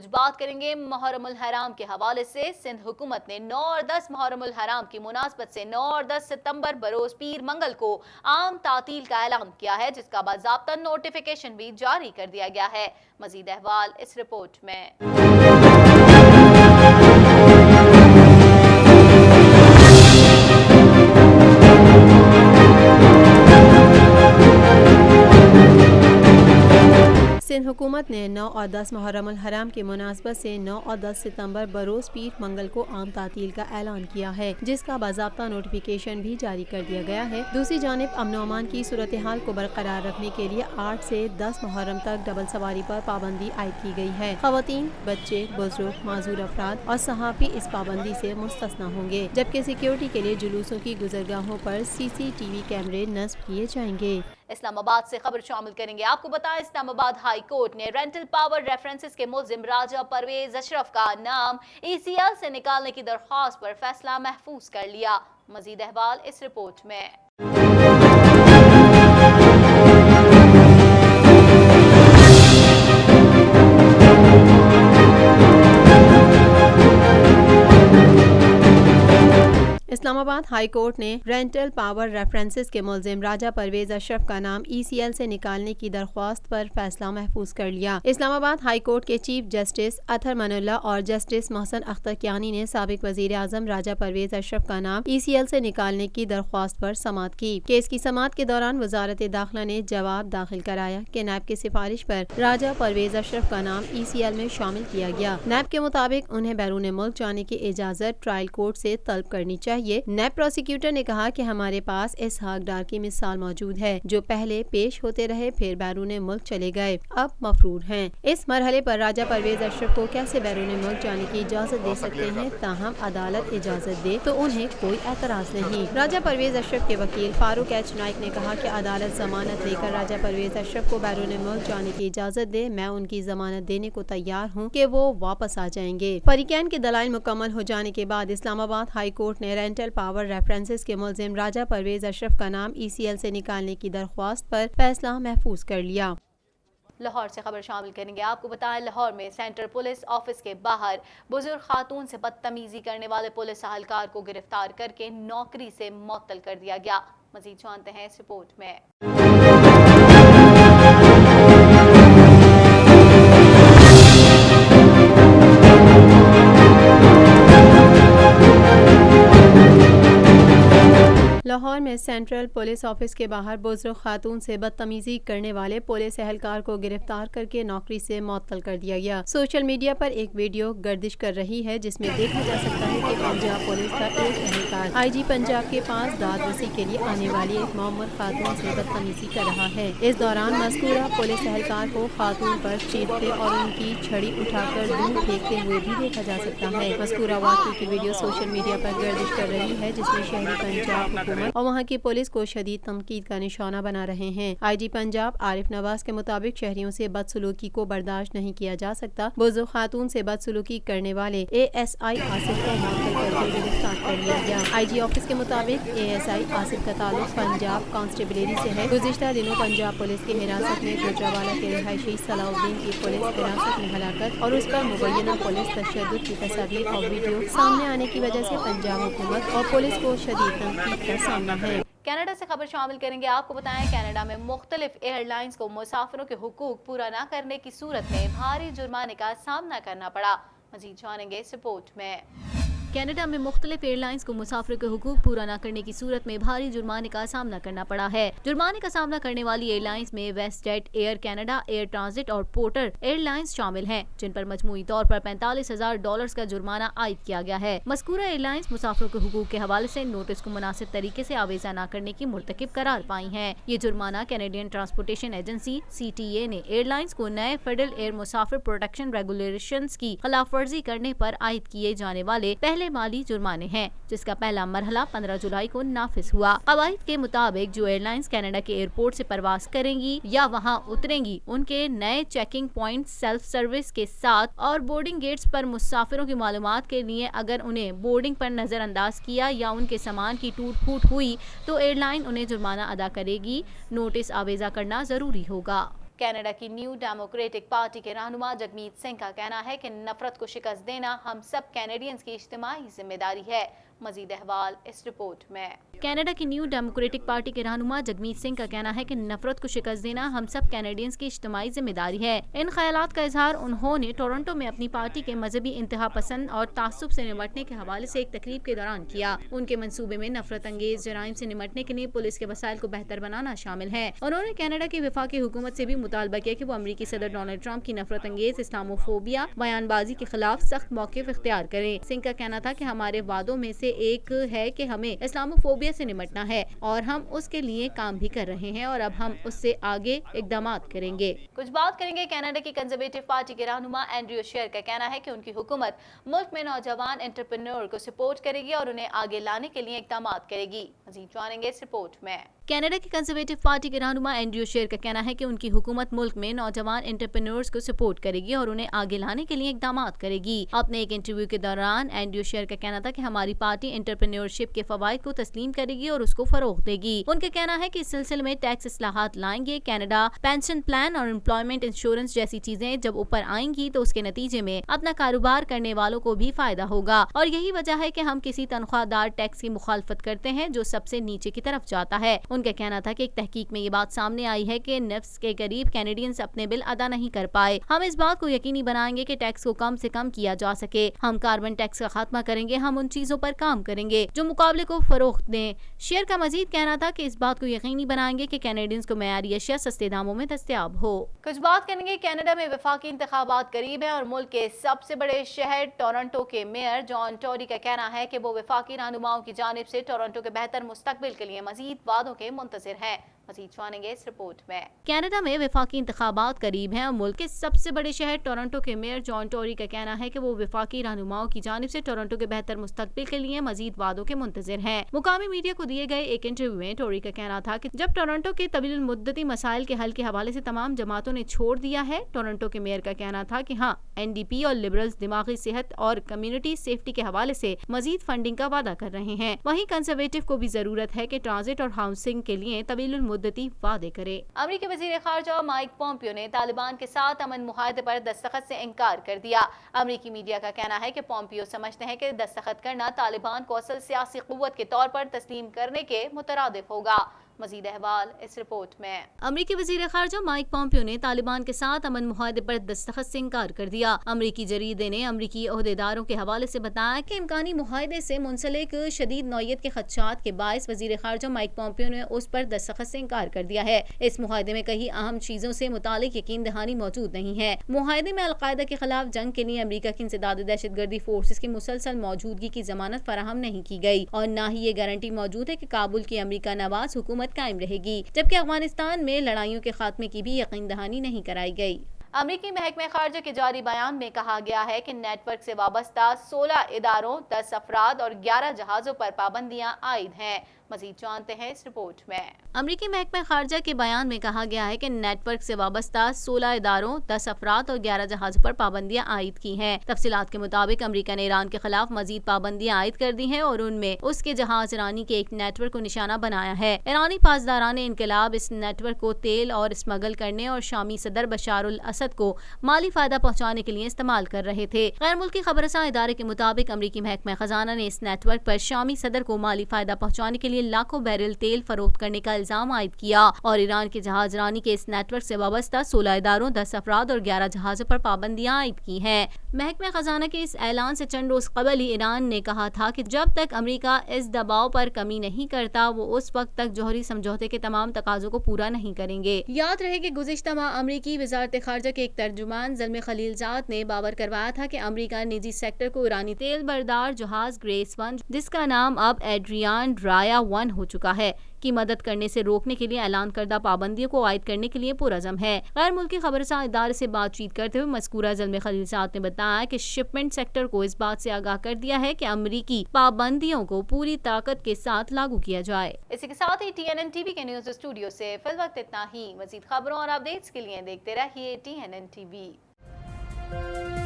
کچھ بات کریں گے محرم الحرام کے حوالے سے۔ سندھ حکومت نے 9 اور 10 محرم الحرام کی مناسبت سے 9 اور 10 ستمبر بروز پیر منگل کو عام تعطیل کا اعلان کیا ہے، جس کا باضابطہ نوٹیفیکیشن بھی جاری کر دیا گیا ہے۔ مزید احوال اس رپورٹ میں۔ سندھ حکومت نے 9 اور 10 محرم الحرام کی مناسبت سے 9 اور 10 ستمبر بروز پیر منگل کو عام تعطیل کا اعلان کیا ہے، جس کا باضابطہ نوٹیفیکیشن بھی جاری کر دیا گیا ہے۔ دوسری جانب امن و امان کی صورتحال کو برقرار رکھنے کے لیے 8 سے 10 محرم تک ڈبل سواری پر پابندی عائد کی گئی ہے۔ خواتین، بچے، بزرگ، معذور افراد اور صحافی اس پابندی سے مستثنیٰ ہوں گے، جبکہ سیکیورٹی کے لیے جلوسوں کی گزرگاہوں پر CCTV کیمرے نصب کیے جائیں گے۔ اسلام آباد سے خبر شامل کریں گے۔ آپ کو بتائیں اسلام آباد ہائی کورٹ نے رینٹل پاور ریفرنسز کے ملزم راجہ پرویز اشرف کا نام ECL سے نکالنے کی درخواست پر فیصلہ محفوظ کر لیا۔ مزید احوال اس رپورٹ میں۔ اسلام آباد ہائی کورٹ نے رینٹل پاور ریفرنسز کے ملزم راجہ پرویز اشرف کا نام ECL سے نکالنے کی درخواست پر فیصلہ محفوظ کر لیا۔ اسلام آباد ہائی کورٹ کے چیف جسٹس اطہر من اللہ اور جسٹس محسن اختر کیانی نے سابق وزیر اعظم راجہ پرویز اشرف کا نام ECL سے نکالنے کی درخواست پر سماعت کی۔ کیس کی سماعت کے دوران وزارت داخلہ نے جواب داخل کرایا کہ نیب کی سفارش پر راجہ پرویز اشرف کا نام ECL میں شامل کیا گیا۔ نیب کے مطابق انہیں بیرون ملک جانے کی اجازت ٹرائل کورٹ سے طلب کرنی چاہیے۔ نیب پروسیکیوٹر نے کہا کہ ہمارے پاس اسحاق ڈار کی مثال موجود ہے، جو پہلے پیش ہوتے رہے پھر بیرون ملک چلے گئے، اب مفرور ہیں۔ اس مرحلے پر راجہ پرویز اشرف کو کیسے بیرون ملک جانے کی اجازت دے سکتے ہیں؟ تاہم عدالت اجازت دے تو انہیں کوئی اعتراض نہیں۔ راجہ پرویز اشرف کے وکیل فاروق ایچ نائک نے کہا کہ عدالت ضمانت لے کر راجہ پرویز اشرف کو بیرون ملک جانے کی اجازت دے، میں ان کی ضمانت دینے کو تیار ہوں کہ وہ واپس آ جائیں گے۔ فریقین کے دلائل مکمل ہو جانے کے بعد اسلام آباد ہائی کورٹ نے رینٹل پاور ریفرنسز کے ملزم راجہ پرویز اشرف کا نام ECL سے نکالنے کی درخواست پر فیصلہ محفوظ کر لیا۔ لاہور سے خبر شامل کریں گے۔ آپ کو بتائیں لاہور میں سینٹرل پولیس آفس کے باہر بزرگ خاتون سے بدتمیزی کرنے والے پولیس اہلکار کو گرفتار کر کے نوکری سے معطل کر دیا گیا۔ مزید جانتے ہیں اس رپورٹ میں۔ لاہور میں سینٹرل پولیس آفس کے باہر بزرگ خاتون سے بدتمیزی کرنے والے پولیس اہلکار کو گرفتار کر کے نوکری سے معطل کر دیا گیا۔ سوشل میڈیا پر ایک ویڈیو گردش کر رہی ہے جس میں دیکھا جا سکتا ہے کہ پنجاب پولیس کا ایک اہلکار IG پنجاب کے پاس داد رسی کے لیے آنے والی ایک معمر خاتون سے بدتمیزی کر رہا ہے۔ اس دوران مذکورہ پولیس اہلکار کو خاتون پر چیختے اور ان کی چھڑی اٹھا کر دور پھینکتے ہوئے بھی دیکھا جا سکتا ہے۔ مذکورہ واقعے کی ویڈیو سوشل میڈیا پر گردش کر رہی ہے جس میں شہری پنجاب حکومت اور وہاں کی پولیس کو شدید تنقید کا نشانہ بنا رہے ہیں۔ IG پنجاب عارف نواز کے مطابق شہریوں سے بدسلوکی کو برداشت نہیں کیا جا سکتا۔ بزرگ خاتون سے بدسلوکی کرنے والے ASI آصف کو معطل کر کے گرفتار کر لیا گیا۔ IG آفس کے مطابق ASI آصف کا تعلق پنجاب کانسٹیبلری سے ہے۔ گزشتہ دنوں پنجاب پولیس کی حراست میں گجرانوالہ کے رہائشی صلاح الدین کی پولیس حراست میں ہلاکت اور اس پر مبینہ پولیس تشدد کی تصاویر اور ویڈیو سامنے آنے کی وجہ سے پنجاب حکومت اور پولیس کو شدید تنقید کا سامنا ہے۔ کینیڈا سے خبر شامل کریں گے۔ آپ کو بتائیں کینیڈا میں مختلف ایئر لائنز کو مسافروں کے حقوق پورا نہ کرنے کی صورت میں بھاری جرمانے کا سامنا کرنا پڑا۔ مزید جانیں گے اس رپورٹ میں۔ کینیڈا میں مختلف ایئر لائنز کو مسافروں کے حقوق پورا نہ کرنے کی صورت میں بھاری جرمانے کا سامنا کرنا پڑا ہے۔ جرمانے کا سامنا کرنے والی ایئر لائنز میں WestJet, Air Canada, Air Transat اور پورٹر ایئر لائنز شامل ہیں، جن پر مجموعی طور پر $45,000 کا جرمانہ عائد کیا گیا ہے۔ مذکورہ ایئر لائنز مسافروں کے حقوق کے حوالے سے نوٹس کو مناسب طریقے سے آویزہ نہ کرنے کی مرتکب قرار پائی ہیں۔ یہ جرمانہ کینیڈین ٹرانسپورٹیشن ایجنسی CTA نے ایئر لائنز کو نئے فیڈرل ایئر مسافر پروٹیکشن ریگولیشنز کی خلاف ورزی کرنے پر عائد کیے جانے والے پہلے مالی جرمانے ہیں، جس کا پہلا مرحلہ 15 جولائی کو نافذ ہوا۔ قواعد کے مطابق جو ایئر لائنز کینیڈا کے ایئرپورٹ سے پرواز کریں گی یا وہاں اتریں گی، ان کے نئے چیکنگ پوائنٹ سیلف سروس کے ساتھ اور بورڈنگ گیٹس پر مسافروں کی معلومات کے لیے اگر انہیں بورڈنگ پر نظر انداز کیا یا ان کے سامان کی ٹوٹ پھوٹ ہوئی تو ایئر لائن انہیں جرمانہ ادا کرے گی۔ نوٹس آویزہ کرنا ضروری ہوگا۔ कनाडा की न्यू डेमोक्रेटिक पार्टी के रहनुमा जगमीत सिंह का कहना है कि नफरत को शिकस्त देना हम सब कैनेडियंस की इज्तिमाई जिम्मेदारी है। मजीद अहवाल इस रिपोर्ट में। कनाडा की न्यू डेमोक्रेटिक पार्टी के रहनुमा जगमीत सिंह का कहना है कि नफरत को शिकस्त देना हम सब कैनेडियंस की इज्तिमाई जिम्मेदारी है। इन ख्यालात का इजहार उन्होंने टोरंटो में अपनी पार्टी के मजहबी इंतहा पसंद और तासुब से निमटने के हवाले से एक तकरीब के दौरान किया। उनके मंसूबे में नफरत अंगेज जराइम से निमटने के लिए पुलिस के वसाइल को बेहतर बनाना शामिल है। उन्होंने कनाडा की वफाकी हुकूमत से भी मुतालबा किया कि वो अमरीकी सदर डोनाल्ड ट्रंप की नफरत अंगेज इस्लामोफोबिया बयानबाजी के खिलाफ सख्त मौक़िफ़ इख्तियार करें। सिंह का कहना था कि हमारे वादों में से एक है कि हमें इस्लामोफोबिया से निमटना है और हम उसके लिए काम भी कर रहे हैं और अब हम उससे आगे इक़दामात करेंगे। कुछ बात करेंगे कनाडा की कंजर्वेटिव पार्टी के रहनुमा एंड्रयू शेर का कहना है कि उनकी हुकूमत मुल्क में नौजवान एंटरप्रेन्योर को सपोर्ट करेगी और उन्हें आगे लाने के लिए इक़दामात करेगी। मज़ीद जानेंगे इस रिपोर्ट में। कनाडा की कंजर्वेटिव पार्टी के रहनुमा एंड्रयू शेर का कहना है कि उनकी हुकूमत मुल्क में नौजवान एंटरप्रेन्योर्स को सपोर्ट करेगी और उन्हें आगे लाने के लिए इक़दामात करेगी। अपने एक इंटरव्यू के दौरान एंड्रयू शेर का कहना था कि हमारी पार्टी एंटरप्रेन्योरशिप के फवाइद को तस्लीम करेगी और उसको फरोग देगी। उनका कहना है कि इस सिलसिले में टैक्स इस्लाहात लाएंगे। कनाडा पेंशन प्लान और एम्प्लॉयमेंट इंश्योरेंस जैसी चीजें जब ऊपर आएंगी तो उसके नतीजे में अपना कारोबार करने वालों को भी फायदा होगा और यही वजह है कि हम किसी तनख्वाहदार टैक्स की मुखालफत करते हैं जो सबसे नीचे की तरफ जाता है। उनका कहना था कि एक तहकीक में ये बात सामने आई है कि निफ्स के करीब कैनेडियंस अपने बिल अदा नहीं कर पाए। हम इस बात को यकीनी बनाएंगे कि टैक्स को कम से कम किया जा सके। हम कार्बन टैक्स का खात्मा करेंगे। हम उन चीजों पर काम करेंगे जो मुकाबले को फरोख्त दें। शेयर का मजीद कहना था कि इस बात को यकीनी बनाएंगे कि कैनेडियंस को मयारी अशिया सस्ते दामों में दस्तयाब हो। कुछ बात करेंगे कनाडा में वफाकी इंतखाबात करीब है और मुल्क के सबसे बड़े शहर टोरंटो के मेयर जॉन टोरी का कहना है कि वो वफाकी रहनुमाओं की जानिब से टोरंटो के बेहतर मुस्तकबिल के लिए मजीद वादों के मुंतज़िर हैं। मज़ीद जानेंगे इस रिपोर्ट में। कनाडा में वफाकी इंतखाबात करीब हैं और मुल्क के सबसे बड़े शहर टोरंटो के मेयर जॉन टोरी का कहना है कि वो वफाकी रहनुमाओं की जानिब से टोरंटो के बेहतर मुस्तकबिल के लिए मजीद वादों के मुंतज़िर हैं। मुकामी मीडिया को दिए गए एक इंटरव्यू में टोरी का कहना था कि जब टोरंटो के तवील मुद्दती मसाइल के हल के हवाले से तमाम जमातों ने छोड़ दिया है। टोरंटो के मेयर का कहना था कि हाँ, NDP और लिबरल्स दिमागी सेहत और कम्युनिटी सेफ्टी के हवाले से मजीद फंडिंग का वादा कर रहे हैं। वहीं कंजर्वेटिव को भी जरूरत है कि ट्रांजिट और हाउसिंग के लिए तवील मुद्दती वादे करे। अमेरिकी वज़ीर ख़ारजा माइक पोम्पियो ने तालिबान के साथ अमन मुआहदे पर दस्तखत से इनकार कर दिया। अमेरिकी मीडिया का कहना है कि पोम्पियो समझते हैं कि दस्तखत करना तालिबान को असल सियासी क़ुव्वत के तौर पर तस्लीम करने के मुतरादिफ होगा। मज़ीद अहवाल इस रिपोर्ट में। अमेरिकी वज़ीर ख़ारजा माइक पोम्पियो ने तालिबान के साथ अमन मुआहदे पर दस्तखत से इनकार कर दिया। अमेरिकी जरीदे ने अमेरिकी ओहदेदारों के हवाले से बताया कि इमकानी मुआहदे से मुंसलिक शदीद नौयत के खदशात के बायस वज़ीर ख़ारजा माइक पोम्पियो ने उस पर दस्तखत से इनकार कर दिया है। इस मुआहदे में कई अहम चीजों से मुतालिक यकीन दहानी मौजूद नहीं है। मुआहदे में अलकायदा के खिलाफ जंग के लिए अमेरिका की इंसदाद दहशतगर्दी फोर्सेस की मुसलसल मौजूदगी की जमानत फराहम नहीं की गई और न ही ये गारंटी मौजूद है कि काबुल की अमेरिका नवाज हुकूमत कायम रहेगी, जबकि अफगानिस्तान में लड़ाइयों के खात्मे की भी यकीन दहानी नहीं कराई गई। अमेरिकी महकमे खारजा के जारी बयान में कहा गया है कि नेटवर्क से वाबस्ता 16 इदारों, 10 अफराद और 11 जहाजों पर पाबंदियां आयद हैं। मजीद जानते हैं इस रिपोर्ट में। अमेरिकी महकमे खारजा के बयान में कहा गया है कि नेटवर्क से वाबस्ता 16 इदारों, 10 अफराद और 11 जहाजों पर पाबंदियां आयद की हैं। तफसीलात के मुताबिक अमेरिका ने ईरान के खिलाफ मजीद पाबंदियां आयद कर दी हैं और उनमें उसके जहाज रानी के एक नेटवर्क को निशाना बनाया है। ईरानी पासदारान इनकलाब इस नेटवर्क को तेल और स्मगल करने और शामी सदर बशार उल असद को माली फायदा पहुँचाने के लिए इस्तेमाल कर रहे थे। गैर मुल्की खबरसां इदारे के मुताबिक अमेरिकी महकमा खजाना ने इस नेटवर्क पर शामी सदर को माली फायदा पहुँचाने के लिए लाखों बैरल तेल फरोख्त करने का इल्जाम आयद किया और ईरान के जहाज रानी के इस नेटवर्क से वाबस्ता 16 इदारों, 10 अफराद और 11 जहाजों पर पाबंदियां आयद की हैं। महकमा खजाना के इस ऐलान से चंद रोज कबल ही ईरान ने कहा था कि जब तक अमेरिका इस दबाव पर कमी नहीं करता वो उस वक्त तक जौहरी समझौते के तमाम तकाजों को पूरा नहीं करेंगे। याद रहे कि गुज़िश्ता माह अमेरिकी वज़ारत ख़ारजा के एक तर्जुमान ज़ल्मे खलीलजाद ने बावर करवाया था कि अमेरिका निजी सेक्टर को ईरानी तेल बरदार जहाज ग्रेस वन, जिसका नाम अब एड्रियान राया 1 हो चुका है, की मदद करने से रोकने के लिए ऐलान करदा पाबंदियों को आयद करने के लिए पुरज़म है। गैर मुल्की खबरसां इदारे से बातचीत करते हुए मज़कूरा ज़ल्मे खलीलजाद ने बताया कि शिपमेंट सेक्टर को इस बात से आगाह कर दिया है कि अमेरिकी पाबंदियों को पूरी ताकत के साथ लागू किया जाए। इसी के साथ ही TNN TV के न्यूज़ स्टूडियो से फिल वक्त इतना ही। मज़ीद खबरों और अपडेट्स के लिए देखते रहिए TNN TV।